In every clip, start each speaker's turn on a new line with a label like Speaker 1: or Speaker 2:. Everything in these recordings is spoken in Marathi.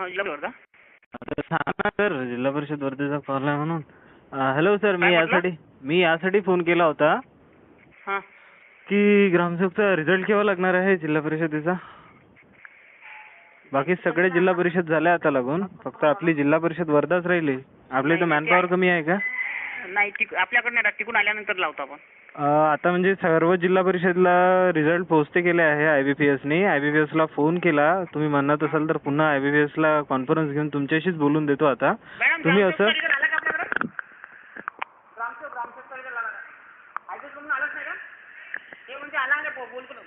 Speaker 1: हा, जिल्हा वर्धा.
Speaker 2: सांगा सर, जिल्हा परिषद वर्धेचा कॉल आहे म्हणून. हॅलो सर,
Speaker 1: काय म्हटलं?
Speaker 2: मी यासाठी फोन केला होता
Speaker 1: हा.
Speaker 2: की ग्रामसेवकचा रिझल्ट केव्हा लागणार आहे जिल्हा परिषदेचा. बाकी सगळे जिल्हा परिषद झाले आता लागून, फक्त आपली जिल्हा परिषद वर्धाच राहिली. आपल्या इथं मॅनपॉवर कमी आहे का?
Speaker 1: नाही, आपल्याकडे नाही राहत, तिकडून आल्यानंतर लावतो आपण.
Speaker 2: आता म्हणजे सर्व जिल्हा परिषदला रिझल्ट पोहोचते केले आहे IBPS-ने. IBPS-ला फोन केला. तुम्ही म्हणत असाल तर पुन्हा IBPS-ला कॉन्फरन्स घेऊन तुमच्याशीच बोलून देतो आता.
Speaker 1: मॅडम,
Speaker 2: तुम्ही असं
Speaker 1: ग्रामसेवकचा रिझल्ट आला का आपल्याकडे? ग्रामसेवकचा रिझल्ट आला का? IBPS कडून आलाच नाही का? हे म्हणजे आला नाही,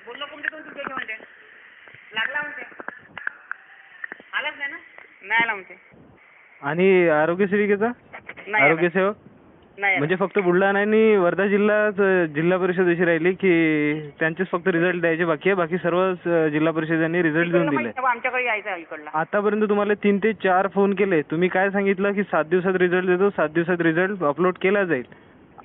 Speaker 1: बोललो कोणते दोन तुमच्या म्हणते लागला म्हणते, आलाच नाही ना? नाही आला म्हणते.
Speaker 2: आणि आरोग्य सेविकेचा,
Speaker 1: नाही
Speaker 2: आरोग्य
Speaker 1: आला.
Speaker 2: सेवक
Speaker 1: नाही आला.
Speaker 2: म्हणजे फक्त बुलढाणा आणि वर्धा जिल्हा परिषद अशी राहिली की त्यांचेच फक्त रिझल्ट द्यायचे बाकी आहे. बाकी सर्व जिल्हा परिषदांनी रिझल्ट देऊन
Speaker 1: इकडलं
Speaker 2: दिले.
Speaker 1: माहिती आहे, आमच्याकडे यायचं आहे इकडला.
Speaker 2: आतापर्यंत तुम्हाला 3 ते 4 फोन केले. तुम्ही काय सांगितलं की 7 दिवसात रिझल्ट देतो, 7 दिवसात रिझल्ट अपलोड केला जाईल.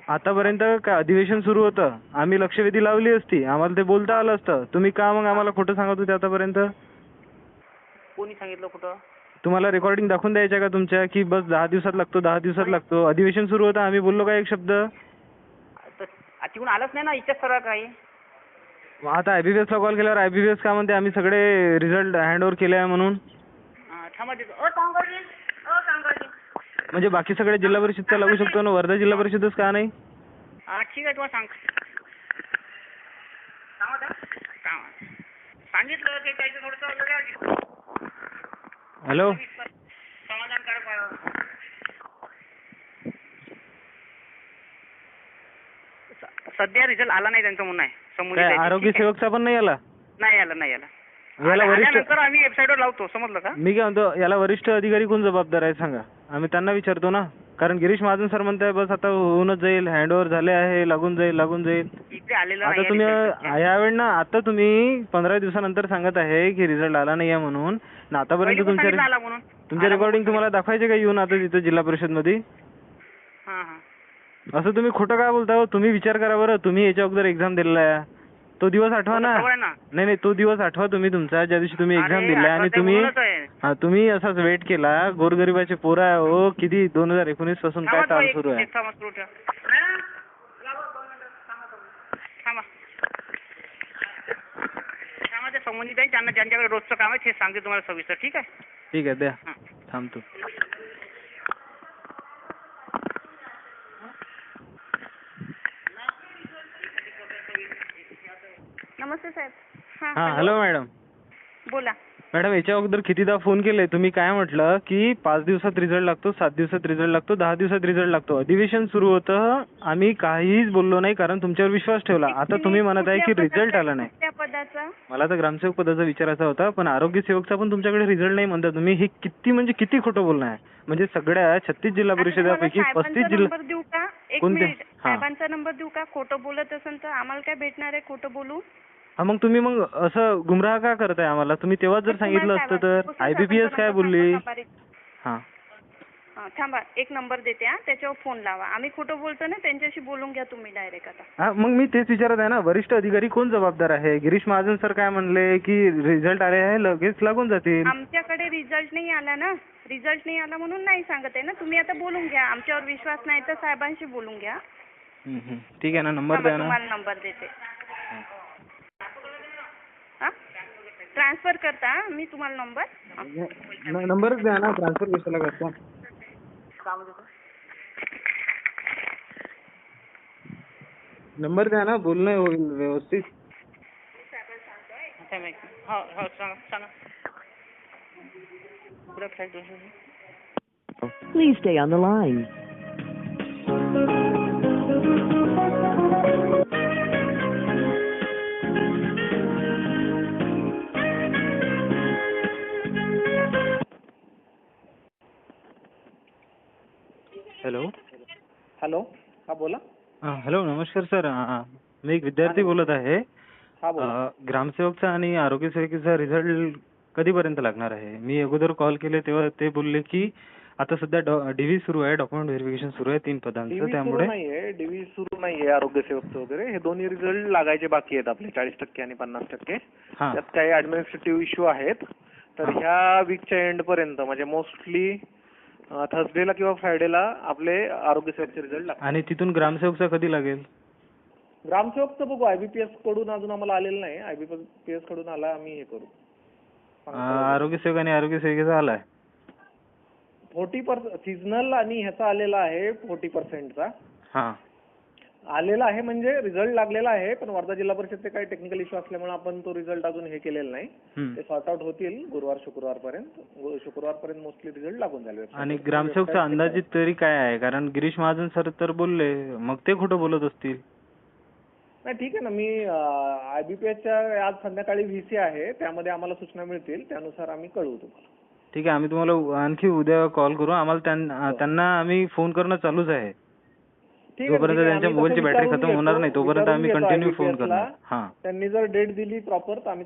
Speaker 2: आतापर्यंत काय अधिवेशन सुरू होतं, आम्ही लक्षवेधी लावली असती, आम्हाला ते बोलता आलं असतं. तुम्ही का मग आम्हाला खोटं सांगत होते आतापर्यंत?
Speaker 1: कोणी सांगितलं कुठं?
Speaker 2: तुम्हाला रेकॉर्डिंग दाखवून द्यायच्या का तुमच्या की बस 10 दिवसात लागतो, 10 दिवसात लागतो. अधिवेशन सुरू होतं, आम्ही बोललो का एक शब्द?
Speaker 1: तिकडून आलंच नाही ना, इच्छाच सर्व काही.
Speaker 2: मग आता IBPS-ला कॉल केल्यावर IBPS का म्हणते आम्ही सगळे रिझल्ट हँडओव्हर केले आहे म्हणून?
Speaker 1: थांबा देतो. कांगोजी.
Speaker 2: म्हणजे बाकी सगळे जिल्हा परिषदचा लागू शकतो ना, वर्धा जिल्हा परिषदच का नाही?
Speaker 1: ठीक आहे, तुम्हाला सांगितलं ते त्याचं थोडंसं
Speaker 2: हॅलो,
Speaker 1: समाधानकारक. सध्या रिझल्ट आला नाही त्यांचं म्हणणं आहे.
Speaker 2: काय आरोग्य सेवकचा पण नाही आला?
Speaker 1: नाही आला.
Speaker 2: याला
Speaker 1: आल्यानंतर आम्ही वेबसाईटवर लावतो, समजलं का?
Speaker 2: मी काय म्हणतो, याला वरिष्ठ अधिकारी कोण जबाबदार आहे सांगा, आम्ही त्यांना विचारतो ना. कारण गिरीश महाजन सर म्हणताय बस आता होऊनच जाईल, हँडओव्हर झाले आहे, लागून जाईल.
Speaker 1: इकडे आलेलं
Speaker 2: आता तुम्ही यावेळी ना, आता तुम्ही 15 दिवसानंतर सांगत आहे की रिझल्ट आला नाही आहे म्हणून. आतापर्यंत तुमच्या रेकॉर्डिंग तुम्हाला दाखवायचे का येऊन आता तिथं जिल्हा परिषद मध्ये? असं तुम्ही खोटं काय बोलता हो? तुम्ही विचार करा बरं, तुम्ही याच्या अगोदर एक्झाम दिलेला आहे, तो दिवस आठवा ना. नाही, तो दिवस आठवा तुम्ही तुमचा, ज्या दिवशी तुम्ही एक्झाम दिल्या आणि तुम्ही असाच वेट केला. गोरगरिबाचे पोरं आहे हो, किती 2019 पासून काय ताण सुरू आहे.
Speaker 1: संबंधित आहे त्यांना, ज्यांच्याकडे रोजचं काम आहे ते सांगते तुम्हाला सविस्तर. ठीक आहे?
Speaker 2: ठीक आहे, द्या, थांबतो.
Speaker 3: नमस्ते साहेब.
Speaker 2: हां, हॅलो मॅडम.
Speaker 3: बोला.
Speaker 2: मॅडम, याच्या अगोदर कितीदा फोन केले, तुम्ही काय म्हटलं की 5 दिवसात रिझल्ट लागतो, 7 दिवसात रिझल्ट लागतो, 10 दिवसात रिझल्ट लागतो. अधिवेशन सुरू होतं, आम्ही काहीच बोललो नाही कारण तुमच्यावर विश्वास ठेवला. आता तुम्ही म्हणत आहे की रिझल्ट आला नाही. मला तर ग्रामसेवक पदाचा विचारायचा होता, पण आरोग्य सेवकचा पण तुमच्याकडे रिझल्ट नाही म्हणता तुम्ही. हे किती खोटं बोलणं आहे. म्हणजे सगळ्या 36 जिल्हा परिषदापैकी 35 जिल्हा
Speaker 3: देऊ का? एक मिनिट, साहेबांचा नंबर देऊ का? खोटं बोलत असेल तर आम्हाला काय भेटणार आहे खोटं बोलू?
Speaker 2: मग तुम्ही असं गुमराह का करताय आम्हाला? तुम्ही तेव्हाच जर सांगितलं असतं तर. IBPS काय बोलली?
Speaker 3: थांबा, एक नंबर देते, त्याच्यावर फोन लावा. आम्ही खोटं बोलतो ना, त्यांच्याशी बोलून घ्या तुम्ही डायरेक्ट आता.
Speaker 2: मग मी तेच विचारत आहे ना, वरिष्ठ अधिकारी कोण जबाबदार आहे? गिरीश महाजन सर काय म्हणले की रिझल्ट आले आहे, लगेच लागून जातील.
Speaker 3: आमच्याकडे रिझल्ट नाही आला ना, रिझल्ट नाही आला म्हणून नाही सांगत आहे ना. तुम्ही आता बोलून घ्या, आमच्यावर विश्वास नाही तर साहेबांशी बोलून घ्या.
Speaker 2: ठीक आहे ना, नंबर द्या ना.
Speaker 3: तुम्हाला नंबर देते. ट्रान्सफर करता मी तुम्हाला
Speaker 2: नंबरच द्या ना, ट्रान्सफर कशाला करता? नंबर द्या ना, बोलणं होईल व्यवस्थित.
Speaker 4: Please stay on the line.
Speaker 2: Hello.
Speaker 1: हा, बोला.
Speaker 2: हॅलो, नमस्कार सर. मी एक विद्यार्थी बोलत आहे. ग्रामसेवकचा आणि आरोग्य सेविकेचा रिझल्ट कधीपर्यंत लागणार आहे? मी अगोदर कॉल केले तेव्हा ते बोलले की आता सध्या DV सुरू आहे, डॉक्युमेंट व्हेरिफिकेशन सुरू आहे 3 पदांचं. त्यामुळे
Speaker 5: DV सुरू नाहीये आरोग्य सेवकचं वगैरे. हे दोन्ही रिझल्ट लागायचे बाकी आहेत आपले, 40% आणि 50%. त्यात काही ऍडमिनिस्ट्रेटिव्ह इश्यू आहेत, तर ह्या वीकच्या एंड पर्यंत म्हणजे मोस्टली थर्सडेला किंवा फ्रायडेला आपले आरोग्य सेवकचे रिझल्ट लागतात.
Speaker 2: आणि तिथून ग्रामसेवकचा कधी लागेल?
Speaker 5: ग्रामसेवकचं बघू, IBPS कडून अजून आम्हाला आलेलं नाही. IBPS कडून आला आम्ही हे करू.
Speaker 2: आरोग्य सेवक आणि आरोग्य सेविकेचा आलाय.
Speaker 5: 40% सीझनल आणि ह्याचा आलेला आहे 40%चा
Speaker 2: हा.
Speaker 5: आलेला आहे, म्हणजे रिझल्ट लागलेला आहे. पण वर्धा जिल्हा परिषदचे काही टेक्निकल इश्यू असल्यामुळे आपण तो रिझल्ट अजून हे केलेला नाही. ते सॉर्ट आउट होतील गुरुवार शुक्रवारपर्यंत मोस्टली रिझल्ट लागून जाईल.
Speaker 2: आणि ग्रामसेवकचा अंदाजित तरी काय आहे? कारण गिरीश महाजन सर तर बोलले, मग ते खोटं बोलत असतील.
Speaker 5: नाही ठीक आहे ना, मी IBPSच्या आज संध्याकाळी VC आहे, त्यामध्ये आम्हाला सूचना मिळतील, त्यानुसार आम्ही कळवू तुम्हाला.
Speaker 2: ठीक आहे, आम्ही तुम्हाला आणखी उद्या कॉल करू. आम्हाला त्यांना आम्ही फोन करणं चालूच आहे. जोपर्यंत त्यांच्या मोबाईलची बॅटरी खतम होणार नाही तोपर्यंत आम्ही कंटिन्यू फोन करणार. हा.
Speaker 5: त्यांनी जर डेट दिली प्रॉपर तर आम्ही